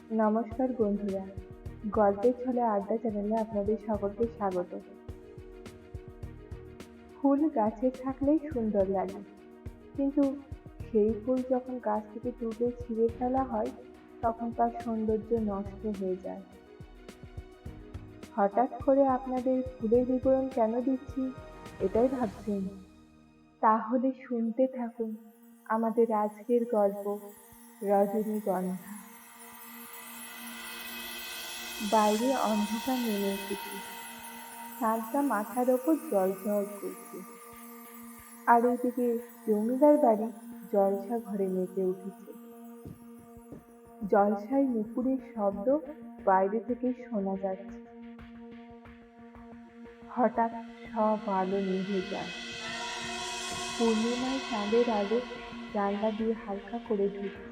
নমস্কার বন্ধুরা, গল্পের ছলে আড্ডা চ্যানেলে আপনাদের সকলকে স্বাগত। ফুল গাছে থাকলেই সুন্দর লাগে, কিন্তু সেই ফুল যখন গাছ থেকে তুলে ছিঁড়ে ফেলা হয় তখন তার সৌন্দর্য নষ্ট হয়ে যায়। হঠাৎ করে আপনাদের ফুলের বিবরণ কেন দিচ্ছি এটাই ভাবছেন? তাহলে শুনতে থাকুন আমাদের আজকের গল্প, রজনীগন্ধা। বাইরে অন্ধকার নেমে এসেছে, চাঁদটা মাথার ওপর জ্বলজ্বল করছে, আর ওইদিকে জমিদার বাড়ি জলসা ঘরে মেতে উঠেছে। জলসায় নুপুরের শব্দ বাইরে থেকে শোনা যাচ্ছে। হঠাৎ সব আলো নিভে যায়। পূর্ণিমায় চাঁদের আলো জানলা দিয়ে হালকা করে ঢুকছে।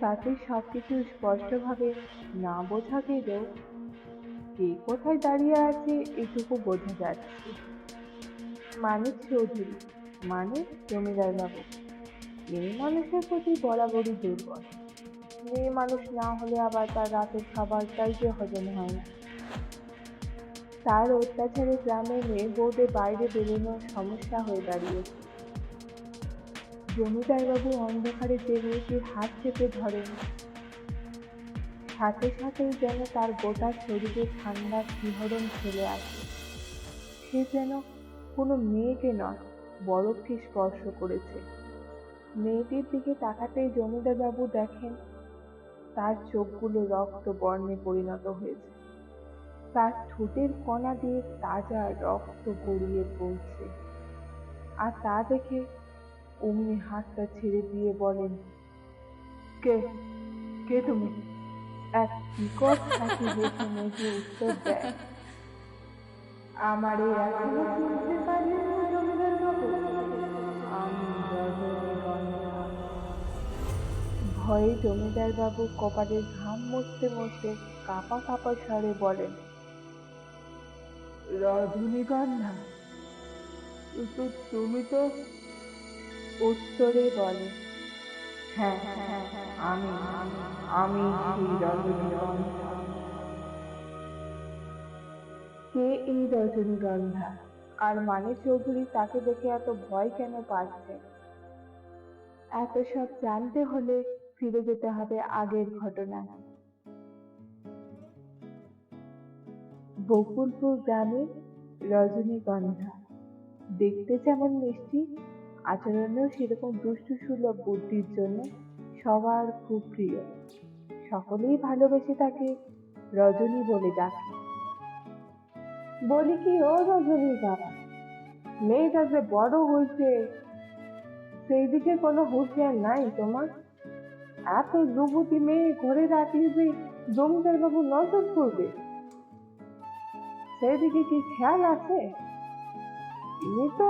তাতে সবকিছু স্পষ্টভাবে না বোঝা গেলেও কে কোথায় দাঁড়িয়ে আছে এটুকু বোঝা যাচ্ছে। মানিক চৌধুরী মানে জমিদার বাবু মেয়ে মানুষের প্রতি বরাবরই দুর্বল। মেয়ে মানুষ না হলে আবার তার রাতের খাবারটাই যে হজম হয় না। তার অত্যাচারে গ্রামের মেয়ে বউদের বাইরে বেরোনোর সমস্যা হয়ে দাঁড়িয়েছে। জমিদার বাবু অন্ধকারে যে মেয়েটির হাত চেপে ধরেন, সাথে সাথেই যেন তার গোটা শরীরে ঠান্ডার শিহরণ চলে আসে। সে যেন কোনো মেয়েকে নয়, বরফকে স্পর্শ করেছে। মেয়েটির দিকে তাকাতেই জমিদার বাবু দেখেন তার চোখগুলো রক্ত বর্ণে পরিণত হয়েছে। তার ঠোঁটের কণা দিয়ে তাজা রক্ত গড়িয়ে পড়ছে। আর তা দেখে অমনি হাতটা ছেড়ে দিয়ে বলেন, কে কে তুমি? এক বিকট হাসি হেসে মেয়েটি উত্তর দেয়, আমারে এখনো চিনতে পারলেন না জমিদার বাবু? আমি রজনীগন্ধা। ভয়ে জমিদার বাবু কপালের ঘাম মুছতে মুছতে কাঁপা কাঁপা স্বরে বলেন, রজনীগন্ধা? তুমি তো? উত্তরে বলে, হ্যাঁ হ্যাঁ, আমি আমি সেই রজনীগন্ধা। কে এই রজনীগন্ধা? আর মানিক চৌধুরী তাকে দেখে এত ভয় কেন পাচ্ছে? এত সব জানতে হলে ফিরে যেতে হবে আগের ঘটনায়। বকুলপুর গ্রামে রজনীগন্ধা দেখতে যেমন মিষ্টি, আচরণেও সেরকম দুষ্টু সুলভ বুদ্ধির জন্য সবার খুব প্রিয়। সকলেই ভালোবেসে তাকে রজনী বলে ডাকে। বলি কি ও রজনী বাবা, মেয়েটা যে বড় হয়েছে সেই দিকে কোনো হুঁশিয়ার নাই তোমার? এত যুবতী মেয়ে ঘরে রাখলে যে জমিদার বাবু নজর করবে, সেদিকে কি খেয়াল আছে? ইনি তো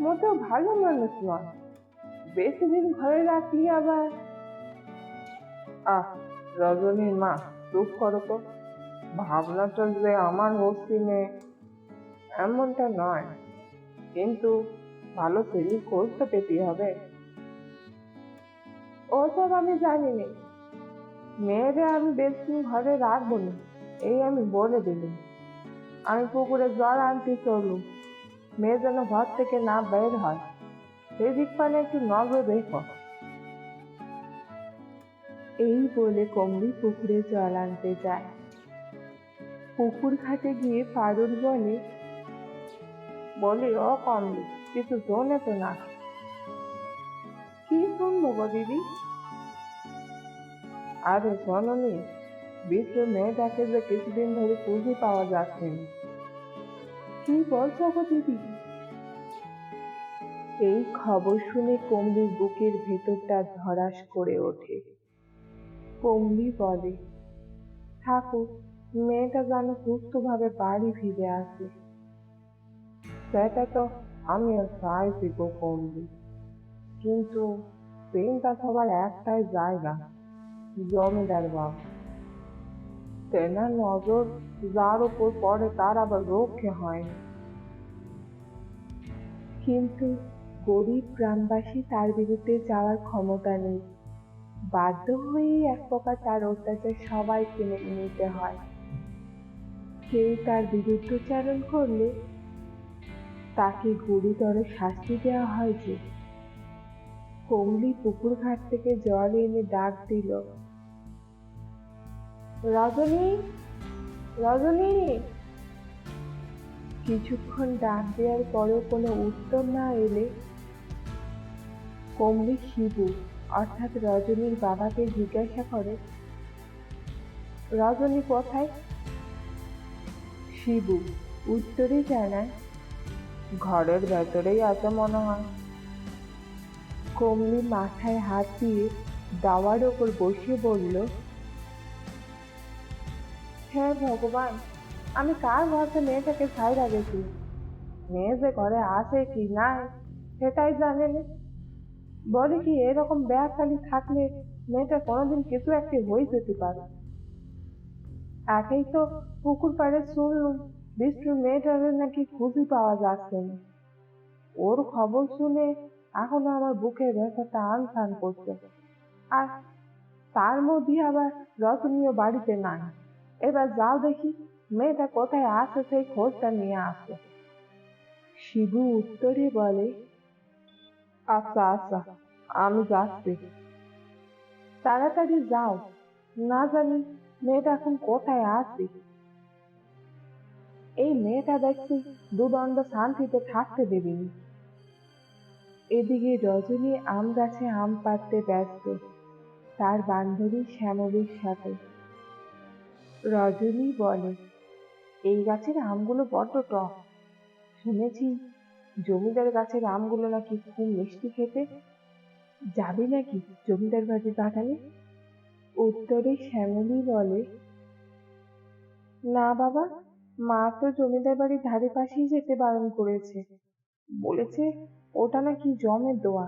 মোটেও ভালো মানুষ নয়, বেশি দিন ঘরে রাখলি আবার। রজনীর মা, চুপ করো তো। ভাবনাটা যে আমার হস্তি নেই এমনটা নয়, কিন্তু ভালো ছেলে খোঁজ তো পেতে হবে। ওসব আমি জানি না, মেয়েদের আমি বেশি ঘরে রাখবো না, এই আমি বলে দিলাম। আমি পুকুরে জল আনতে চললুম, মেয়ে যেন ঘর থেকে না বের হয়, সেদিক পানে একটু নজর রেখো। এই বলে কমলি পুকুরে জল আনতে যায়। পুকুর ঘাটে গিয়ে পারুল বলে ও কমলি, কিছু শোনে তো না? কি শুনবো গো দিদি? আরে শোনি, বিশ্ব মেয়েটাকে যে কিছুদিন ধরে খুঁজে পাওয়া যাচ্ছে না। কি বলছো গো দিদি? এই খবর শুনে কমলির বুকের ভেতরটা ধড়াস করে ওঠে। কমলি বলে, ঠাকুর, মেয়েটা যেন সুস্থভাবে বাড়ি ফিরে আসে। সেটা তো আমিও চাইছি গো কমলি, কিন্তু প্রেমটা সবার একটাই জায়গা, জমিদার বাবু। তেনার নজর যার উপর পড়ে তার আবার রক্ষে হয় না। কিন্তু গরিব গ্রামবাসী তার বিরুদ্ধে যাওয়ার ক্ষমতা নেই। বাধ্য হয়েই এক প্রকার তার অত্যাচার সবাইকে মেনে নিতে হয়। কেউ তার বিরুদ্ধচারণ করলে তাকে গুরুতর শাস্তি দেওয়া হয়। যে কমলি পুকুর ঘাট থেকে জল এনে ডাক দিল, রজনী, রজনী। কিছুক্ষণ ডাক দেওয়ার পরেও কোনো উত্তর না এলে কমলি শিবু অর্থাৎ রজনীর বাবাকে জিজ্ঞাসা করে, রজনী কোথায়? শিবু উত্তরে জানায়, ঘরের ভেতরেই আছে মনে হয়। কমলি মাথায় হাত দিয়ে দাওয়ার ওপর বসে বলল, হ্যাঁ ভগবান, আমি কার ভরসা মেয়েটাকে ছাইড়া গেছি। মেয়ে যে ঘরে আছে কি নাই সেটাই জানে না। বলে কি এরকম ব্যাগখালি থাকলে মেয়েটা কোনোদিন কিছু একটা হয়ে যেতে পারে। একেই তো পুকুর পাড়ে শুনলুম বিষ্টুর মেয়েটার নাকি খুঁজে পাওয়া যাচ্ছে না। ওর খবর শুনে এখনো আমার বুকের ব্যথাটা আনসান করছে। আর তার মধ্যে আবার রজনীও বাড়িতে নাই। এবার যাও দেখি মেয়েটা কোথায় আছে সেই খোঁজটা নিয়ে আসো। শিবু উত্তরে বলে, আচ্ছা আচ্ছা, আমি যাচ্ছি। তাড়াতাড়ি যাও, না জানি মেয়েটা এখন কোথায় আছে। এই মেয়েটা দেখছি দুদণ্ড শান্তিতে থাকতে দেবেনি। এদিকে রজনী আম গাছে আম পাড়তে ব্যস্ত তার বান্ধবী শ্যামলীর সাথে। রজনী বলে, এই গাছের আমগুলো বড্ড টক। শুনেছি জমিদার গাছের আমগুলো নাকি খুব মিষ্টি খেতে। যাবি নাকি জমিদার বাড়ির বাগানে? উত্তরে শ্যামলী বলে, না বাবা, মা তো জমিদার বাড়ির ধারে পাশেই যেতে বারণ করেছে। বলেছে ওটা নাকি জমের দোয়া,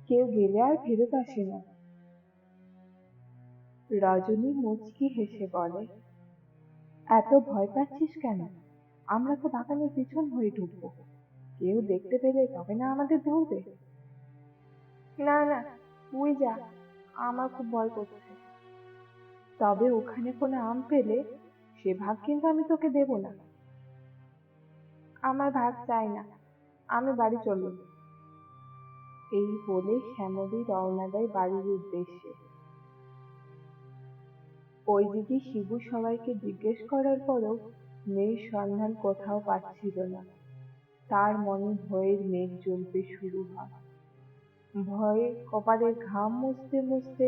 কেউ গেলে আর ফেরত আসে না। রজনী মুচকি হেসে বলে, এত ভয় পাচ্ছিস কেন? আমরা তো বাগানের পিছন হয়ে ঢুকবো, কেউ দেখতে পেলে তবে না আমাদের ধরবে। না না, তুই যা, আমার খুব ভয় করছে। তবে ওখানে কোনো আম পেলে সে ভাগ কিন্তু আমি তোকে দেব না। আমার ভাগ চাই না, আমি বাড়ি চললুম। এই বলে শ্যামলী রওনা দেয় বাড়ির উদ্দেশ্যে। ওইদিকে শিবু সবাইকে জিজ্ঞেস করার পরও মেয়ের সন্ধান কোথাও পাচ্ছিল না। তার মনে ভয়ের মেঘ জমতে শুরু হয়। ভয়ে কপালের ঘাম মুছতে মুছতে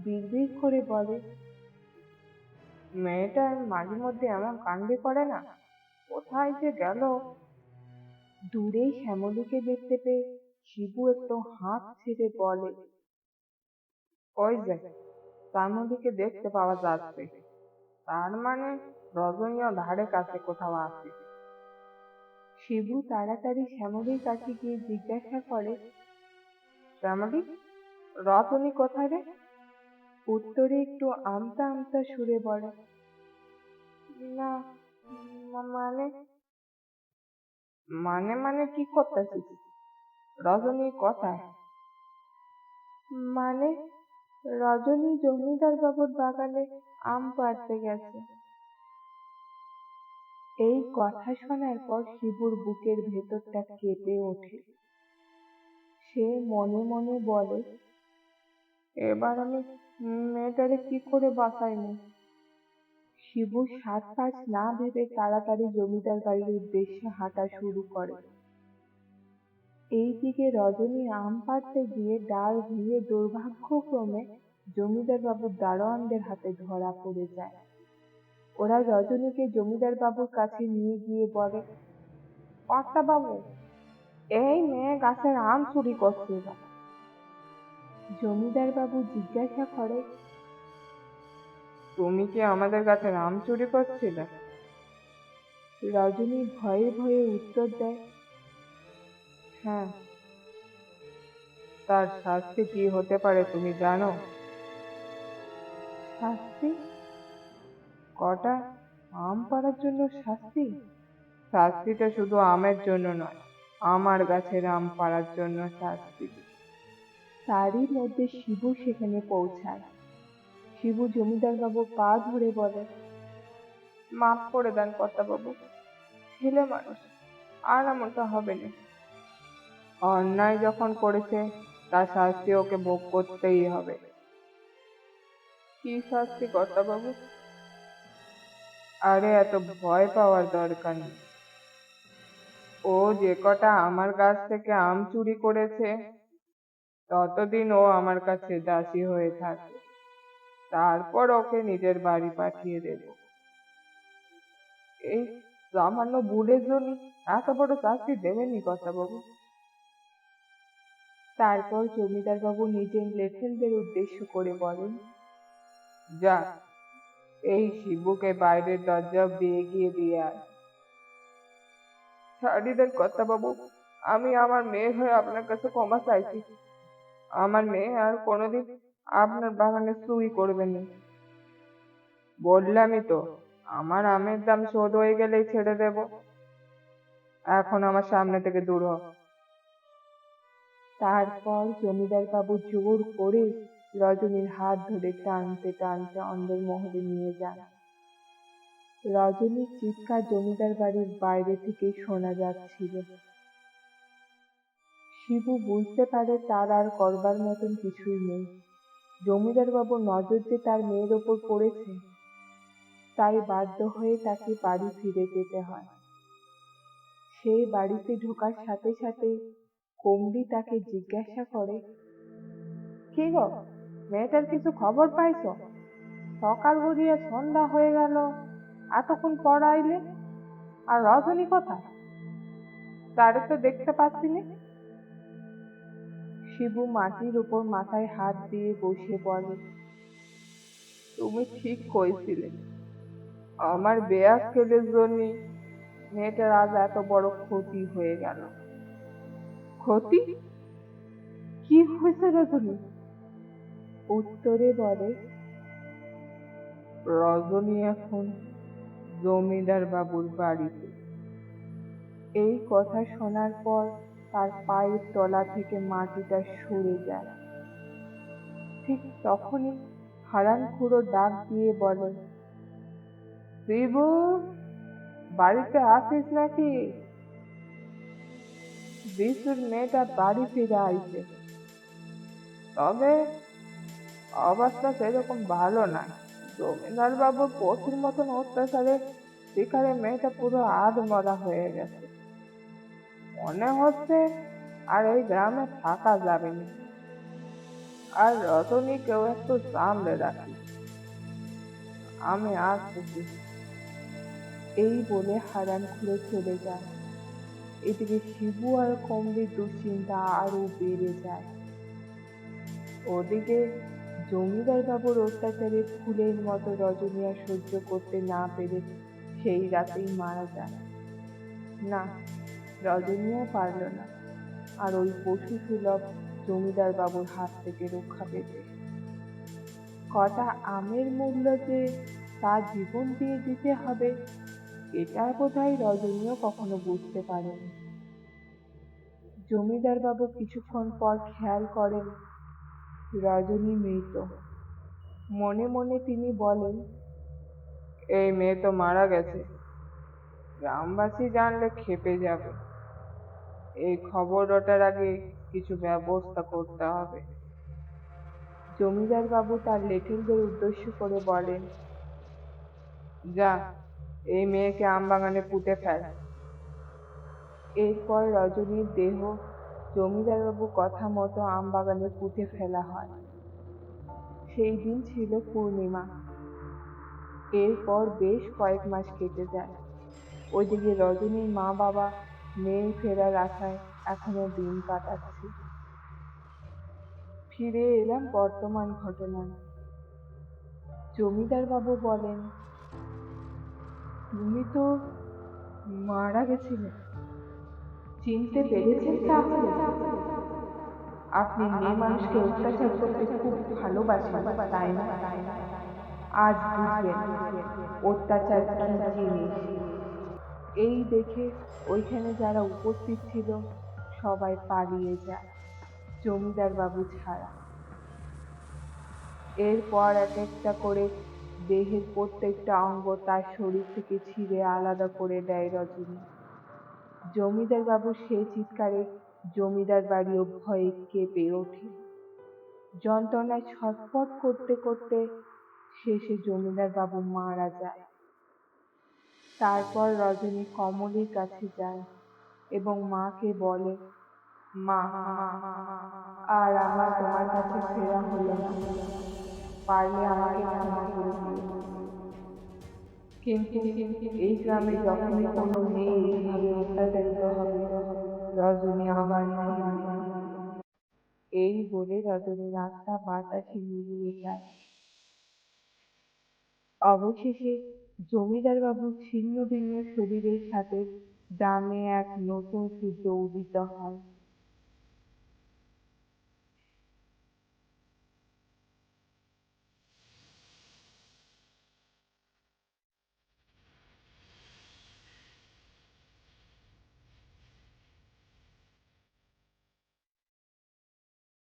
বিড়বিড় করে বলে, মেয়েটা মাঝে মধ্যে এমন কাণ্ডে করে না, কোথায় যে গেল। দূরে শ্যামলীকে দেখতে পেয়ে শিবু একটু হাঁপ ছেড়ে বলে, ওই যে শ্যামলীকে দেখতে পাওয়া যাচ্ছে, তার মানে রজনীও ধারে কাছে কোথাও আছে। শিবু তাড়াতাড়ি শ্যামলীর কাছে গিয়ে জিজ্ঞাসা করে, শ্যামলী, রজনী কোথায় রে? উত্তরে একটু আমতা আমতা সুরে বলে, না, মানে মানে মানে কি করতেছিস? রজনী কোথায়? মানে রজনী জমিদার বাবুর বাগানে আম পাড়তে গেছে। এই কথা শোনার পর শিবুর বুকের ভেতরটা কেঁপে ওঠে। সে মনে মনে বলে, এবার আমি মেয়েটারে কি করে বাঁচাইনি। শিবু সাত পাঁচ না ভেবে তাড়াতাড়ি জমিদার বাড়ির উদ্দেশ্যে হাঁটা শুরু করে। এইদিকে রজনী আম পাড়তে গিয়ে ডাল ধুয়ে দুর্ভাগ্যক্রমে জমিদার বাবুর দারোয়ানদের হাতে ধরা পড়ে যায়। ওরা রজনীকে জমিদার বাবুর কাছে নিয়ে গিয়ে বলে, কর্তা বাবু, এই মেয়ে গাছের আম চুরি করছে। জমিদার বাবু জিজ্ঞাসা করে, তুমি কি আমাদের গাছের আম চুরি করছিলে? রজনী ভয়ে ভয়ে উত্তর দেয়, হ্যাঁ। তার শাস্তি কি হতে পারে তুমি জানো? শাস্তি? কটা আম পাড়ার জন্য শাস্তি? শাস্তিটা শুধু আমের জন্য নয়, আমার গাছের আম পাড়ার জন্য শাস্তি। তারই মধ্যে শিবু সেখানে পৌঁছায়। শিবু জমিদার বাবুর পা ধরে বলে, মাফ করে দেন কর্তাবাবু, ছেলে মানুষ, আর এমনটা হবে না। অন্যায় যখন করেছে তার শাস্তি ওকে ভোগ করতেই হবে। কি শাস্তি কর্তাবাবু? আরে এত ভয় পাওয়ার দরকার নেই। ও যে কটা আমার কাছ থেকে আম চুরি করেছে ততদিন ও আমার কাছে দাসী হয়ে থাকে, তারপর ওকে নিজের বাড়ি পাঠিয়ে দেব। এই সামান্য ভুলের জন্য এত বড় শাস্তি দেবেননি কর্তাবাবু। তারপর জমিদার বাবু নিজের লেঠেলদের উদ্দেশ্য করে বলেন, যা, এই শিবুকে বাইরের দরজা অব্দি এগিয়ে দিয়ে আয়। ছাড়িয়ে দেন কর্তাবাবু, আমি আমার মেয়ে হয়ে আপনার কাছে ক্ষমা চাইছি। আমার মেয়ে আর কোনোদিন আপনার বাগানে চুরি করবে না। বললামই তো, আমার আমের দাম শোধ হয়ে গেলেই ছেড়ে দেব। এখন আমার সামনে থেকে দূর হ। তারপর জমিদার বাবু জোর করে রজনীর হাত ধরে টানতে টানতে অন্দরমহলে নিয়ে যান। রজনীর চিৎকার জমিদার বাড়ির বাইরে থেকে শোনা যাচ্ছিল। শিবু বুঝতে পারে তার আর করবার মতন কিছুই নেই। জমিদার বাবুর নজর যে তার মেয়ের ওপর পড়েছে, তাই বাধ্য হয়ে তাকে বাড়ি ফিরে যেতে হয়। সেই বাড়িতে ঢোকার সাথে সাথে কমলি তাকে জিজ্ঞাসা করে, কি গো, মেয়েটার কিছু খবর পাইছো? সকাল গড়িয়ে সন্ধ্যা হয়ে গেল, এতক্ষণ পর আইলে, আর রজনী কোথায়? তারে তো দেখতে পাচ্ছি না। শিবু মাটির উপর মাথায় হাত দিয়ে বসে বলে, তুমি ঠিক কইছিলে, আমার বেয়াক্কেলের জন্য মেয়েটার আজ এত বড় ক্ষতি হয়ে গেল। ক্ষতি? কি হয়েছে রজনী? উত্তরে বলে, রজনী এখন জমিদার বাবুর বাড়িতে। এই কথা শোনার পর তার পায়ের তলা থেকে মাটিটা সরে যায়। ঠিক তখনই হারানখুড়ো ডাক দিয়ে বলে, শিবু, বাড়িতে আছিস নাকি? বিশুর মেয়েটা বাড়ি ফিরে আইছে, তবে অবস্থা সেরকম ভালো নয়। জমিদার বাবুর পশুর মতন অত্যাচারে শিকারে মেয়েটা পুরো আধমরা হয়ে গেছে। মনে হচ্ছে আর এই গ্রামে থাকা যাবে না। আর রজনী কেউ একটু সামলে রাখি, আমি আসতেছি। এই বলে হারানখুড়ো চলে যায়। এদিকে শিবু আর কমলির দুশ্চিন্তা আরো বেড়ে যায়। ওদিকে জমিদার বাবুর অত্যাচারে ফুলের মতো রজনী আর সহ্য করতে না পেরে সেই রাতেই মারা যায়। না, রজনীও পারল না আর ওই পশু সুলভ জমিদার বাবুর হাত থেকে রক্ষা পেতে। কটা আমের মূল্য যে তার জীবন দিয়ে দিতে হবে, এটা বোধহয় রজনীও কখনো বুঝতে পারেনি। জমিদার বাবু কিছুক্ষণ পর খেয়াল করেন রজনী মৃত। মনে মনে তিনি বলেন, এই মেয়ে তো মারা গেছে, গ্রামবাসী জানলে ক্ষেপে যাবে। এই খবর রটার আগে কিছু ব্যবস্থা করতে হবে। জমিদার বাবু তার লেঠেলদের উদ্দেশ্য করে বলেন, যা, এই মেয়েকে আমবাগানে পুঁতে ফেল। এরপর রজনীর দেহ জমিদার বাবুর কথা মতো আমবাগানে পুঁতে ফেলা হয়। সেই দিন ছিল পূর্ণিমা। এরপর বেশ কয়েক মাস কেটে যায়। ওইদিকে রজনীর মা বাবা মেয়ে ফেরার আশায় এখনো দিন কাটাচ্ছে। ফিরে এলাম বর্তমান ঘটনায়। জমিদার বাবু বলেন, তুমি তো মারা গেছিলে, চিনতে পেরেছেন তাহলে? আপনি মেয়ে মানুষকে অত্যাচার করতে খুব ভালোবাসেন, তাই না? আজ বুঝবেন অত্যাচার কি জিনিস। এই দেখে ওইখানে যারা উপস্থিত ছিল সবাই পালিয়ে যায়। জমিদার বাবু ছাড়া। এরপর এক একটা করে দেহের প্রত্যেকটা অঙ্গ তার শরীর থেকে ছিঁড়ে আলাদা করে দেয় রজনী। জমিদার বাবুর সেই চিৎকারে জমিদার বাড়িও ভয়ে কেঁপে ওঠে। যন্ত্রণায় ছটফট করতে করতে শেষে জমিদার বাবু মারা যায়। তারপর রজনী কমলের কাছে যায় এবং মাকে বলে, মা, আর আমার তোমার কাছে ফেরা হলো না, পারলে আমাকে ক্ষমা করে দিও। কিন্তু এই গ্রামে যখনই কোনো মেয়ে এইভাবে অত্যাচারিত হবে, রজনী আবার ফিরবে। এই বলে রজনী রাস্তা বাতাসে মিলিয়ে যায়। অবশেষে জমিদার বাবুর ছিন্ন ভিন্ন শরীরের সাথে গ্রামে এক নতুন সূর্য উদিত হয়।